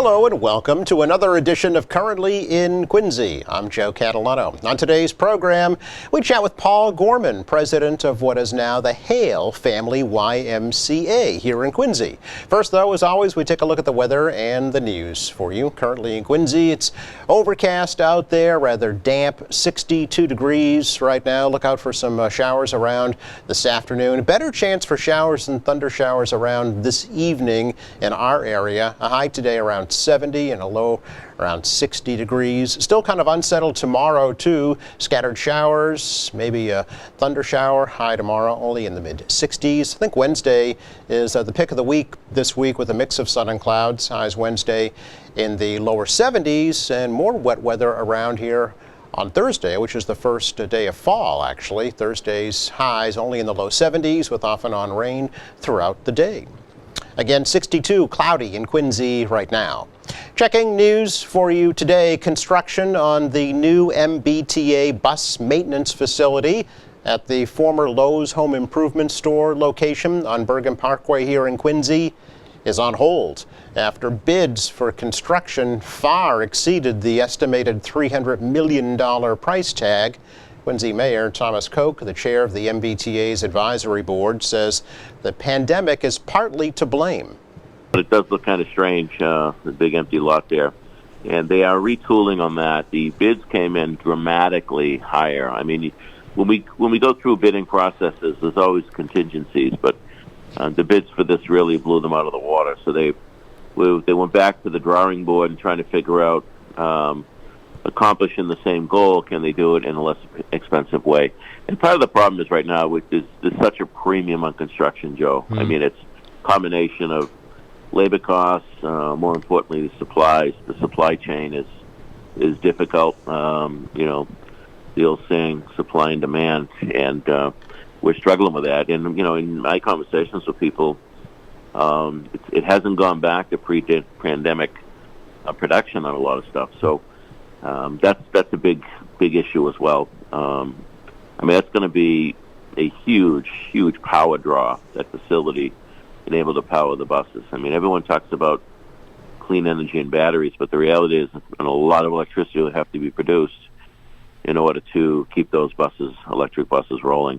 Hello and welcome to another edition of Currently in Quincy. I'm Joe Catalano. On today's program, we chat with Paul Gorman, president of what is now the Hale Family YMCA here in Quincy. First, though, as always, we take a look at the weather and the news for you. Currently in Quincy, it's overcast out there, rather damp, 62 degrees right now. Look out for some showers around this afternoon. Better chance for showers and thunder showers around this evening in our area. A high today around 70 and a low around 60 degrees. Still kind of unsettled tomorrow too. Scattered showers, maybe a thunder shower. High tomorrow only in the mid 60s. I think Wednesday is the pick of the week this week with a mix of sun and clouds. Highs Wednesday in the lower 70s and more wet weather around here on Thursday, which is the first day of fall actually. Thursday's highs only in the low 70s with off and on rain throughout the day. Again, 62, cloudy in Quincy right now. Checking news for you today. Construction on the new MBTA bus maintenance facility at the former Lowe's Home Improvement Store location on Bergen Parkway here in Quincy is on hold after bids for construction far exceeded the estimated $300 million price tag. Quincy Mayor Thomas Koch, the chair of the MBTA's advisory board, says the pandemic is partly to blame. But it does look kind of strange, the big empty lot there. And they are retooling on that. The bids came in dramatically higher. I mean, when we go through bidding processes, there's always contingencies, but the bids for this really blew them out of the water. So they went back to the drawing board and trying to figure out accomplishing the same goal, can they do it in a less expensive way? And part of the problem is right now, there's such a premium on construction, Joe. I mean, it's a combination of labor costs, more importantly, the supplies. The supply chain is difficult. The old saying, supply and demand, and we're struggling with that. And, in my conversations with people, it hasn't gone back to pre-pandemic production on a lot of stuff. So that's a big issue as well. That's going to be a huge power draw, that facility, and able to power the buses. Everyone talks about clean energy and batteries, but the reality is a lot of electricity will have to be produced in order to keep those electric buses rolling.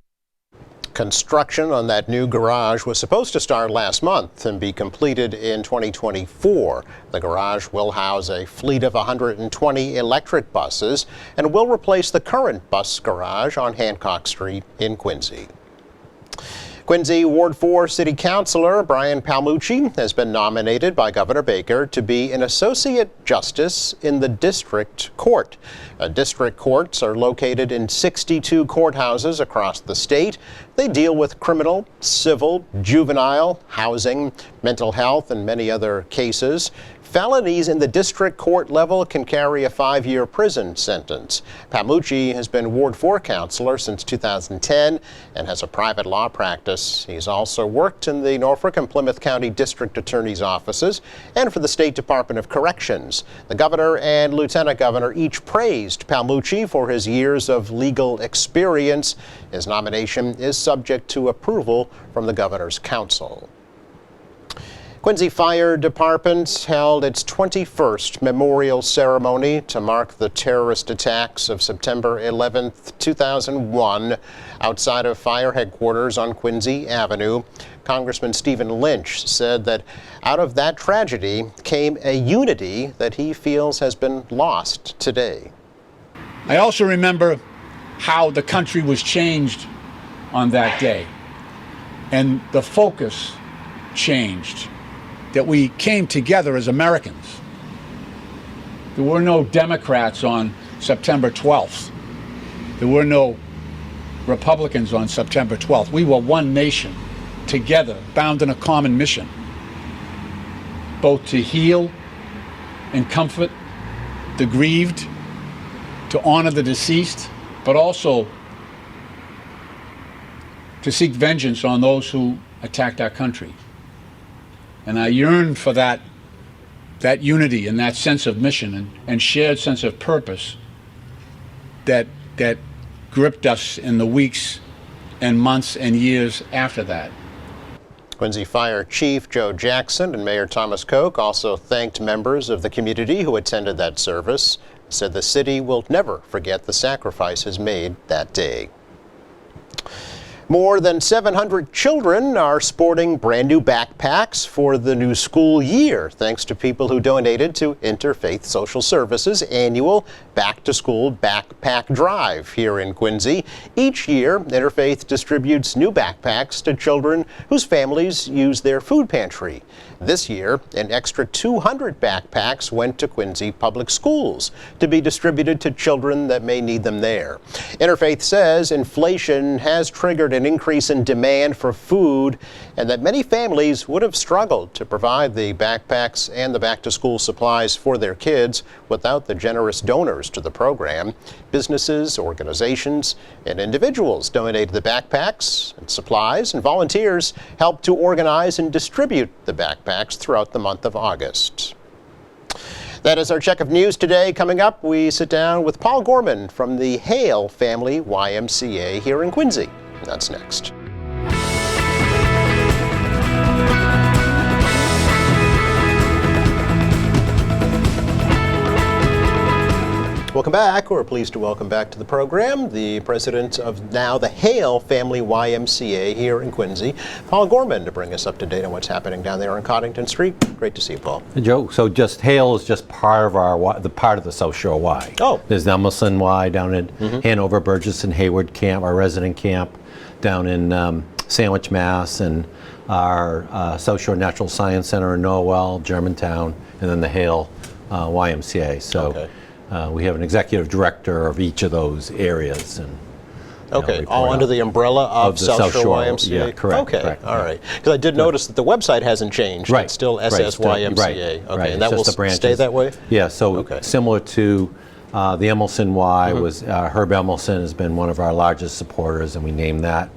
Construction on that new garage was supposed to start last month and be completed in 2024. The garage will house a fleet of 120 electric buses and will replace the current bus garage on Hancock Street in Quincy. Quincy Ward 4 City Councilor Brian Palmucci has been nominated by Governor Baker to be an Associate Justice in the District Court. District courts are located in 62 courthouses across the state. They deal with criminal, civil, juvenile, housing, mental health, and many other cases. Felonies in the district court level can carry a 5-year prison sentence. Palmucci has been Ward 4 counselor since 2010 and has a private law practice. He's also worked in the Norfolk and Plymouth County District Attorney's offices and for the State Department of Corrections. The governor and lieutenant governor each praised Palmucci for his years of legal experience. His nomination is subject to approval from the governor's council. Quincy Fire Department held its 21st memorial ceremony to mark the terrorist attacks of September 11, 2001, outside of fire headquarters on Quincy Avenue. Congressman Stephen Lynch said that out of that tragedy came a unity that he feels has been lost today. I also remember how the country was changed on that day, and the focus changed. That we came together as Americans. There were no Democrats on September 12th. There were no Republicans on September 12th. We were one nation, together, bound in a common mission, both to heal and comfort the grieved, to honor the deceased, but also to seek vengeance on those who attacked our country. And I yearn for that unity and that sense of mission and shared sense of purpose that gripped us in the weeks and months and years after that. Quincy Fire Chief Joe Jackson and Mayor Thomas Koch also thanked members of the community who attended that service, said the city will never forget the sacrifices made that day. More than 700 children are sporting brand new backpacks for the new school year, thanks to people who donated to Interfaith Social Services' annual Back to School Backpack Drive here in Quincy. Each year, Interfaith distributes new backpacks to children whose families use their food pantry. This year, an extra 200 backpacks went to Quincy Public Schools to be distributed to children that may need them there. Interfaith says inflation has triggered an increase in demand for food and that many families would have struggled to provide the backpacks and the back-to-school supplies for their kids without the generous donors to the program. Businesses, organizations, and individuals donated the backpacks and supplies, and volunteers helped to organize and distribute the backpacks throughout the month of August. That is our check of news today. Coming up, we sit down with Paul Gorman from the Hale Family YMCA here in Quincy. That's next. Welcome back. We're pleased to welcome back to the program the president of now the Hale Family YMCA here in Quincy, Paul Gorman, to bring us up to date on what's happening down there on Coddington Street. Great to see you, Paul. Hey, Joe, so just Hale is just part of our the part of the South Shore Y. Oh. There's the Emerson Y down in Hanover, Burgess and Hayward camp, our resident camp down in Sandwich, Mass, and our South Shore Natural Science Center in Norwell, Germantown, and then the Hale YMCA. So. Okay. We have an executive director of each of those areas. And, okay, all under the umbrella of the South Shore YMCA? Yeah, correct. Okay, correct, all right. Because I did notice that the website hasn't changed. Right. It's still right, SSYMCA. Right, okay, right. and that will It's just the stay that way? Yeah, so Okay. similar to the Emelson Y, was Herb Emelson has been one of our largest supporters, and we named that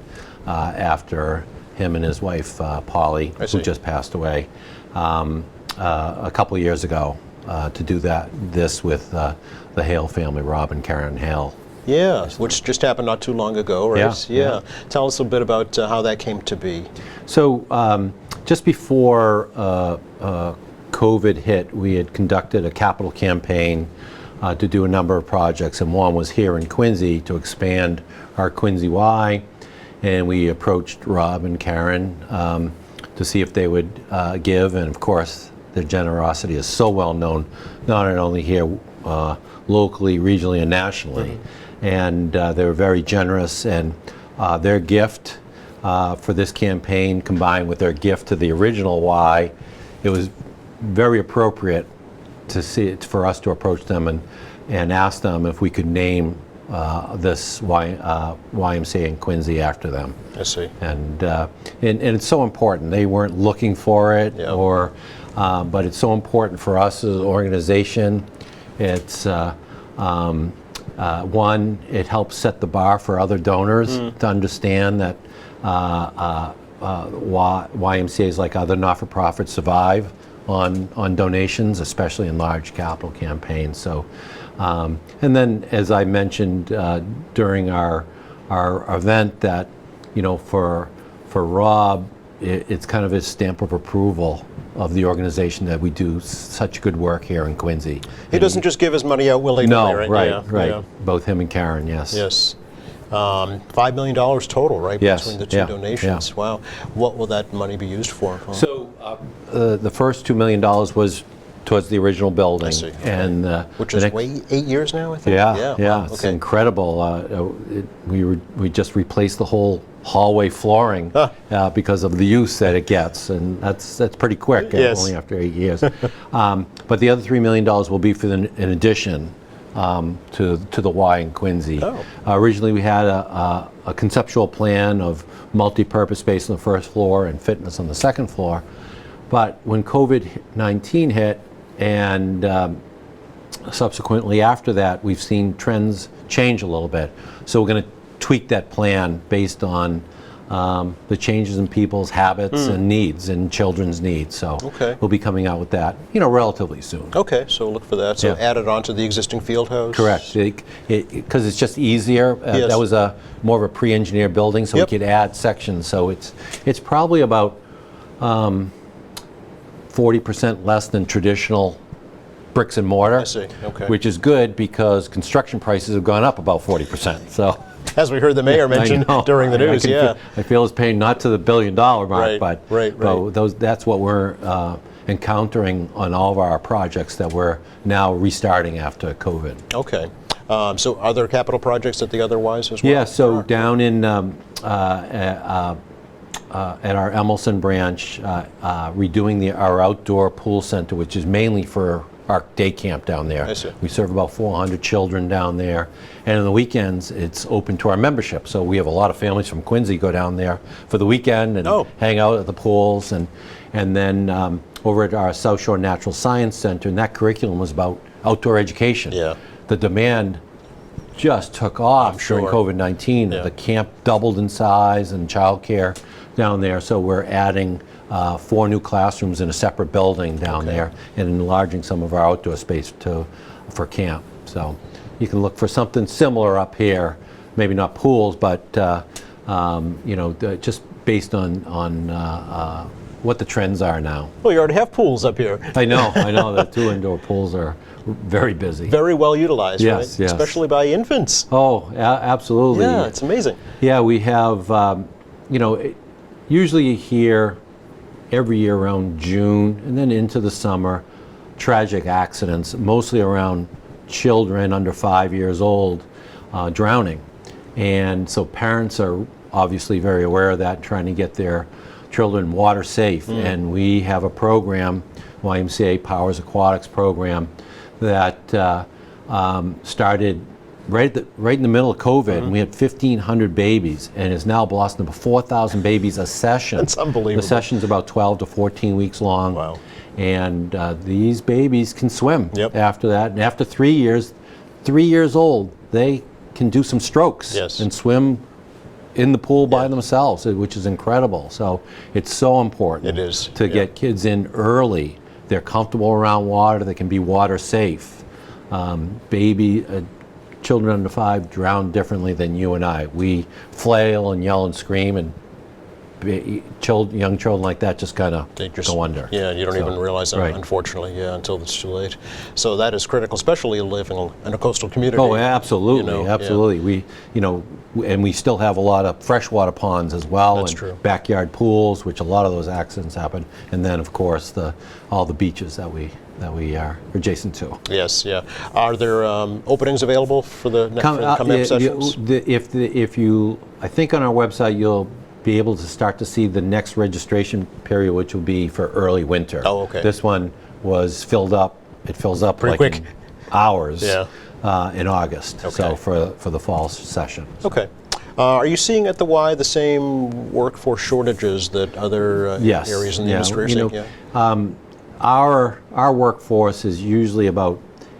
after him and his wife, Polly, who just passed away a couple of years ago. To do this with the Hale family, Rob and Karen Hale. Yeah, which just happened not too long ago, right? Yeah. Tell us a bit about how that came to be. So just before COVID hit, we had conducted a capital campaign to do a number of projects, and one was here in Quincy to expand our Quincy Y, and we approached Rob and Karen to see if they would give, and of course, their generosity is so well known, not only here locally, regionally, and nationally. And they were very generous, and their gift for this campaign, combined with their gift to the original Y, it was very appropriate to see it, for us to approach them and ask them if we could name this YMCA in Quincy after them. I see. And it's so important. They weren't looking for it, Yep. But it's so important for us as an organization. It's one, it helps set the bar for other donors to understand that YMCAs, like other not-for-profits, survive on donations, especially in large capital campaigns. So, and then, as I mentioned during our event, that for Rob, it's kind of his stamp of approval of the organization that we do such good work here in Quincy. He doesn't just give his money out willy-nilly, No, right? right. Yeah. Both him and Karen, yes. Yes. $5 million total, right, Yes, between the two yeah, donations. yeah. Wow. What will that money be used for? So the first $2 million was towards the original building. I see. And Which the is next- 8 years now, I think? Yeah, Wow. it's Okay. incredible. We just replaced the whole hallway flooring because of the use that it gets, and that's pretty quick, Yes. only after 8 years. But the other $3 million will be for an addition to the Y in Quincy. Oh. Originally, we had a conceptual plan of multi-purpose space on the first floor and fitness on the second floor. But when COVID-19 hit, and subsequently after that, we've seen trends change a little bit. So we're going to tweak that plan based on the changes in people's habits and needs, and children's needs. So Okay. we'll be coming out with that, relatively soon. Okay, so we'll look for that. So Yeah. add it on to the existing field house? Correct, because it's just easier. Yes. That was more of a pre-engineered building, so Yep. we could add sections. So it's probably about 40% less than traditional bricks and mortar. I see. Okay. Which is good because construction prices have gone up about 40%. So As we heard the mayor mention I know. during the news, yeah. I feel his pain, not to the $1 billion mark, Right, but right. that's what we're encountering on all of our projects that we're now restarting after COVID. Okay. So are there capital projects at the otherwise as well? Yeah, so down in at our Emelson branch, redoing our outdoor pool center, which is mainly for our day camp down there. I see. We serve about 400 children down there, and on the weekends it's open to our membership. So we have a lot of families from Quincy go down there for the weekend and hang out at the pools, and then over at our South Shore Natural Science Center, and that curriculum was about outdoor education. Yeah. The demand just took off during sure. COVID-19. Yeah. The camp doubled in size and childcare down there, so we're adding 4 new classrooms in a separate building down there and enlarging some of our outdoor space for camp. So you can look for something similar up here, maybe not pools, but just based on what the trends are now. Well, you already have pools up here. I know the 2 indoor pools are very busy. Very well utilized, Yes, right? yes. Especially by infants. Oh, absolutely. Yeah, it's amazing. Yeah, we have, usually here every year around June and then into the summer, tragic accidents, mostly around children under 5 years old drowning. And so parents are obviously very aware of that, trying to get their children water safe. And we have a program, YMCA Powers Aquatics program, that started right in the middle of COVID. And we had 1,500 babies, and it's now blossomed to 4,000 babies a session. That's unbelievable. The session's about 12 to 14 weeks long. Wow. And these babies can swim Yep. after that. And after 3 years old, they can do some strokes and swim in the pool by themselves, which is incredible. So it's so important It is, to get kids in early. They're comfortable around water. They can be water safe. Children under 5 drown differently than you and I. We flail and yell and scream, and young children like that just kind of go under. Yeah, you don't even realize that, right. Unfortunately, until it's too late. So that is critical, especially living in a coastal community. Oh, absolutely, absolutely. And we still have a lot of freshwater ponds as well. That's and true. Backyard pools, which a lot of those accidents happen. And then, of course, all the beaches that we are adjacent to. Yes, yeah. Are there openings available for the coming up sessions? I think on our website you'll be able to start to see the next registration period, which will be for early winter. Oh, okay. This one was filled up. It fills up pretty like quick. in hours Yeah. in August. Okay. So for the fall session. Okay. Are you seeing at the Y the same workforce shortages that other Yes. areas in the Yeah. industry are seeing? Our workforce is usually about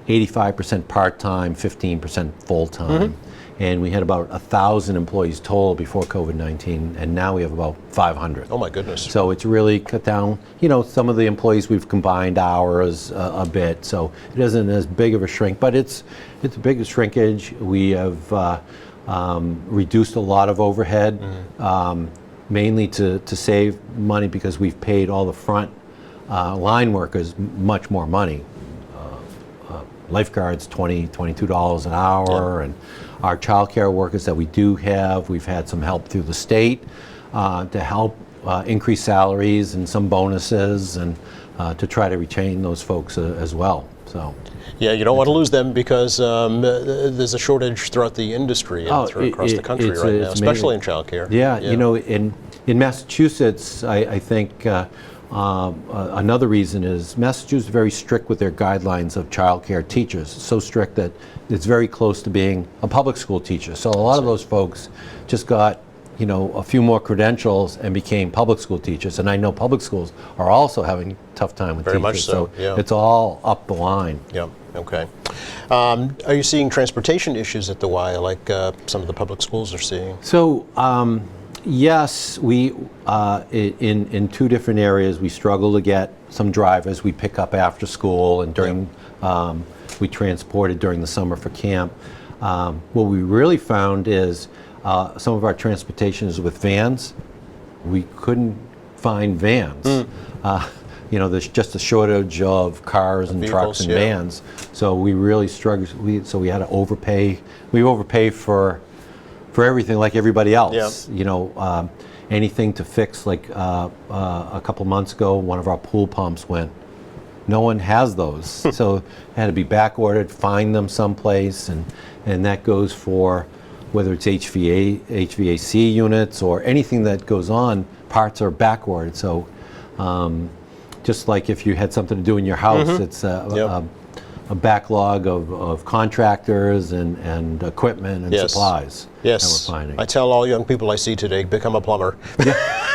85% part-time, 15% full-time. And we had about 1,000 employees total before COVID-19, and now we have about 500. Oh my goodness. So it's really cut down. Some of the employees, we've combined hours a bit, so it isn't as big of a shrink, but it's a big shrinkage. We have reduced a lot of overhead, mainly to save money, because we've paid all the front line workers much more money. Lifeguards, $22 an hour, and our childcare workers that we do have, we've had some help through the state to help increase salaries and some bonuses, and to try to retain those folks as well. So. Yeah, you don't want to lose them, because there's a shortage throughout the industry and across the country right now, especially in childcare. Yeah, in Massachusetts, I think another reason is Massachusetts is very strict with their guidelines of childcare teachers. So strict that it's very close to being a public school teacher. So a lot of those folks just got a few more credentials and became public school teachers. And I know public schools are also having a tough time with Very teachers. much so, yeah. It's all up the line. Yeah, okay. Are you seeing transportation issues at the Y, like some of the public schools are seeing? So, yes, we in 2 different areas we struggle to get some drivers. We pick up after school, and during we transported during the summer for camp. What we really found is some of our transportation is with vans. We couldn't find vans. There's just a shortage of cars and Vehicles, trucks and yeah. vans. So we really struggled. So we had to overpay. We overpay for everything like everybody else. Yeah. Anything to fix, like a couple months ago, one of our pool pumps went. No one has those, so it had to be back ordered, find them someplace, and that goes for whether it's HVAC units or anything that goes on. Parts are back ordered, so just like if you had something to do in your house, it's a backlog of contractors and equipment and Yes. supplies Yes. that we're finding. I tell all young people I see today, become a plumber.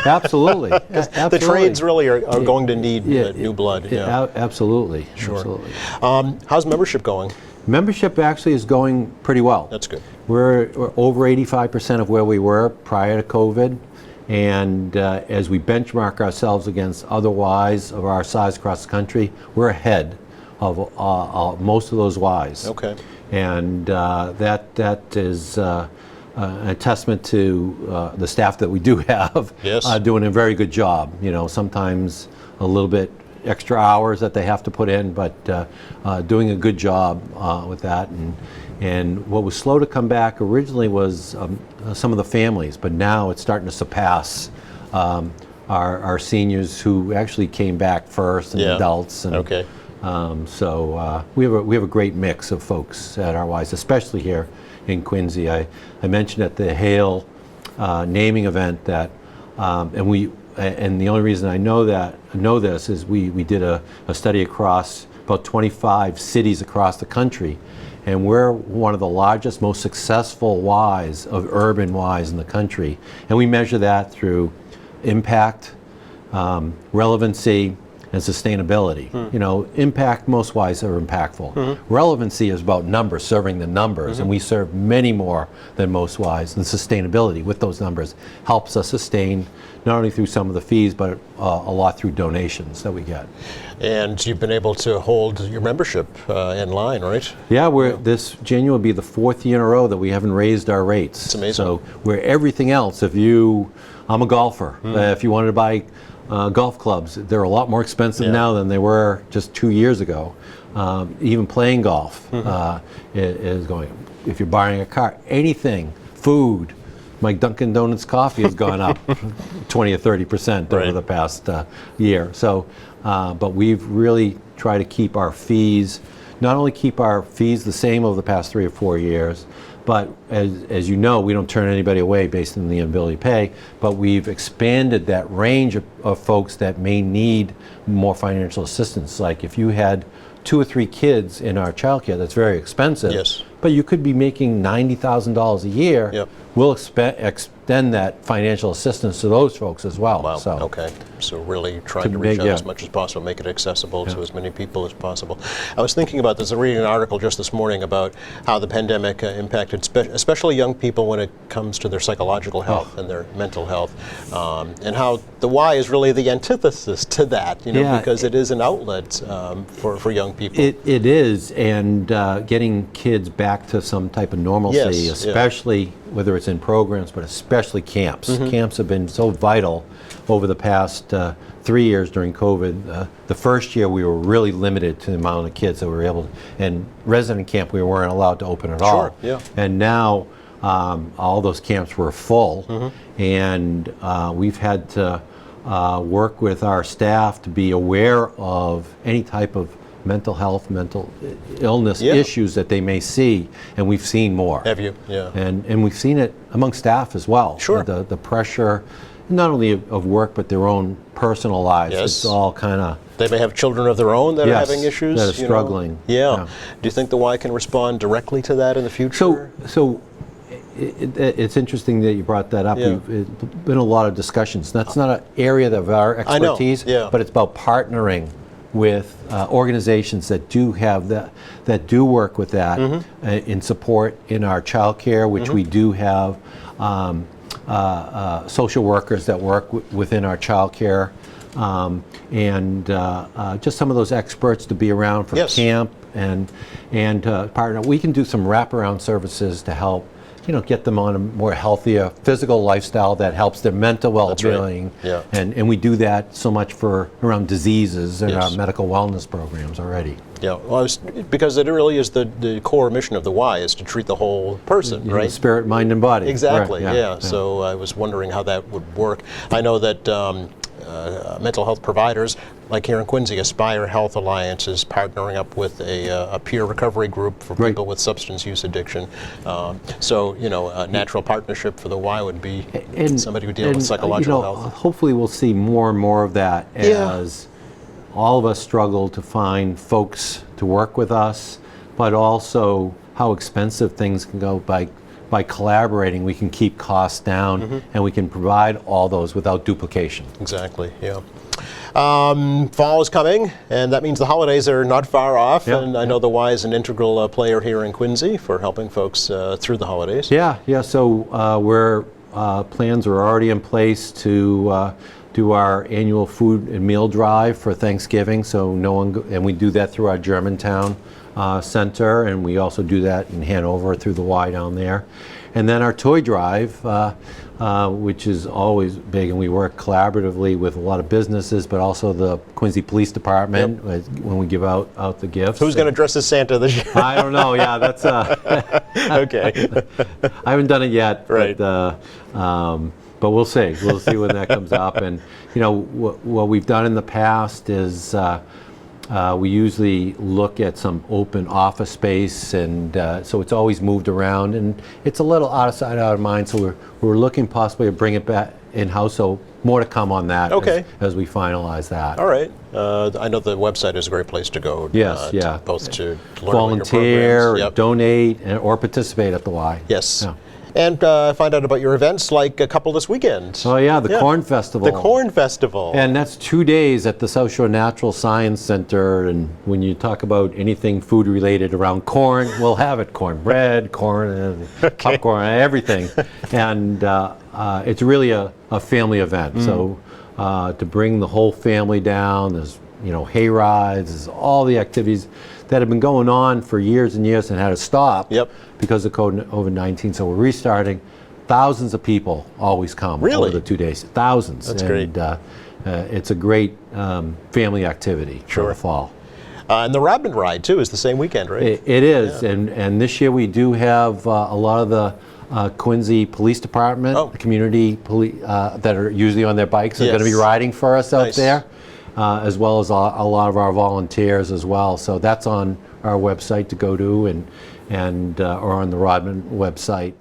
Absolutely. The trades really are going to need Yeah, new blood. Absolutely. Sure. Absolutely. How's membership going? Membership actually is going pretty well. That's good. We're over 85% of where we were prior to COVID. And as we benchmark ourselves against other Ys of our size across the country, we're ahead of most of those Ys. Okay. And that is a testament to the staff that we do have. Yes. Doing a very good job. Sometimes a little bit extra hours that they have to put in, but doing a good job with that. And what was slow to come back originally was some of the families, but now it's starting to surpass our seniors who actually came back first, and adults. And, Okay. So we have a great mix of folks at our Ys, especially here in Quincy. I mentioned at the Hale naming event that, and the only reason I know this is we did a study across about 25 cities across the country, and we're one of the largest, most successful Ys of urban Ys in the country, and we measure that through impact, relevancy, and sustainability. Impact, most Ys are impactful. Relevancy is about numbers, serving the numbers, and we serve many more than most Ys. And sustainability with those numbers helps us sustain not only through some of the fees, but a lot through donations that we get. And you've been able to hold your membership in line, right? Yeah, this January will be the 4th year in a row that we haven't raised our rates. It's amazing. So where everything else, I'm a golfer. If you wanted to buy golf clubs, they're a lot more expensive now than they were just 2 years ago. Even playing golf is going. If you're buying a car, anything, food, my Dunkin' Donuts coffee has gone up 20 or 30% over the past year. So, but we've really tried to keep our fees, not only keep our fees the same over the past 3 or 4 years, but as you know, we don't turn anybody away based on the inability to pay, but we've expanded that range of folks that may need more financial assistance. Like if you had 2 or 3 kids in our childcare, that's very expensive. Yes. But you could be making $90,000 a year. Yep. We'll extend that financial assistance to those folks as well. Wow. So, Okay. So really trying to reach out as much as possible, make it accessible to as many people as possible. I was thinking about this. I was reading an article just this morning about how the pandemic impacted especially young people when it comes to their psychological health and their mental health, and how the Y is really the antithesis to that, because it is an outlet for young people. It is, and getting kids back to some type of normalcy, especially whether it's in programs, but especially camps. Camps have been so vital over the past 3 years during COVID. The first year we were really limited to the amount of kids that we were able to, and resident camp we weren't allowed to open at all. Yeah. And now all those camps were full, and we've had to work with our staff to be aware of any type of mental health, mental illness issues that they may see, and we've seen more. Have you? Yeah. And we've seen it among staff as well. Sure. The pressure, not only of work, but their own personal lives. Yes. It's all kind of... They may have children of their own that are having issues. that are struggling. Yeah. Do you think the Y can respond directly to that in the future? So it's interesting that you brought that up. Yeah. There's been a lot of discussions. That's not an area of our expertise, but it's about partnering with organizations that do have that do work with that in support in our child care, which we do have social workers that work within our child care, and just some of those experts to be around for camp and partner. We can do some wraparound services to help get them on a more healthier physical lifestyle that helps their mental well-being. Yeah. And we do that so much for around diseases in our Yes. medical wellness programs already. Yeah, well, because it really is the core mission of the Y is to treat the whole person, You know, right? spirit, mind, and body. Exactly, Right, yeah. So I was wondering how that would work. I know that mental health providers, like here in Quincy, Aspire Health Alliance is partnering up with a peer recovery group for Right. people with substance use addiction. So, a natural partnership for the Y would be somebody who deals with psychological health. Hopefully we'll see more and more of that Yeah. as all of us struggle to find folks to work with us, but also how expensive things can go by collaborating. We can keep costs down Mm-hmm. and we can provide all those without duplication. Exactly, yeah. Fall is coming, and that means the holidays are not far off, Yeah, and I know the Y is an integral player here in Quincy for helping folks through the holidays. Yeah. So plans are already in place to do our annual food and meal drive for Thanksgiving. So and we do that through our Germantown center, and we also do that in Hanover through the Y down there. And then our toy drive, which is always big, and we work collaboratively with a lot of businesses, but also the Quincy Police Department when we give out the gifts. Who's going to dress as Santa this year? I don't know. Yeah, that's. Okay. I haven't done it yet, Right. but we'll see. We'll see when that comes up. And what we've done in the past is we usually look at some open office space, and so it's always moved around, and it's a little out of sight, out of mind. So we're looking possibly to bring it back in-house. So more to come on that as we finalize that. All right. I know the website is a great place to go. Yes, yeah. Both to learn about your Volunteer, programs. Yep. donate, or participate at the Y. Yes. Yeah. And find out about your events, like a couple this weekend. Oh yeah, the Corn Festival. The Corn Festival. And that's 2 days at the South Shore Natural Science Center. And when you talk about anything food related around corn, we'll have it: cornbread, corn, popcorn, everything. And it's really a family event. So to bring the whole family down, there's hay rides, there's all the activities that have been going on for years and years and had to stop because of COVID-19. So we're restarting. Thousands of people always come over the 2 days. Thousands. That's great. It's a great family activity for the fall. And the Robin Ride, too, is the same weekend, right? It is. And this year we do have a lot of the Quincy Police Department, the community police that are usually on their bikes are going to be riding for us out there. As well as a lot of our volunteers as well. So that's on our website to go to, and or on the Rodman website.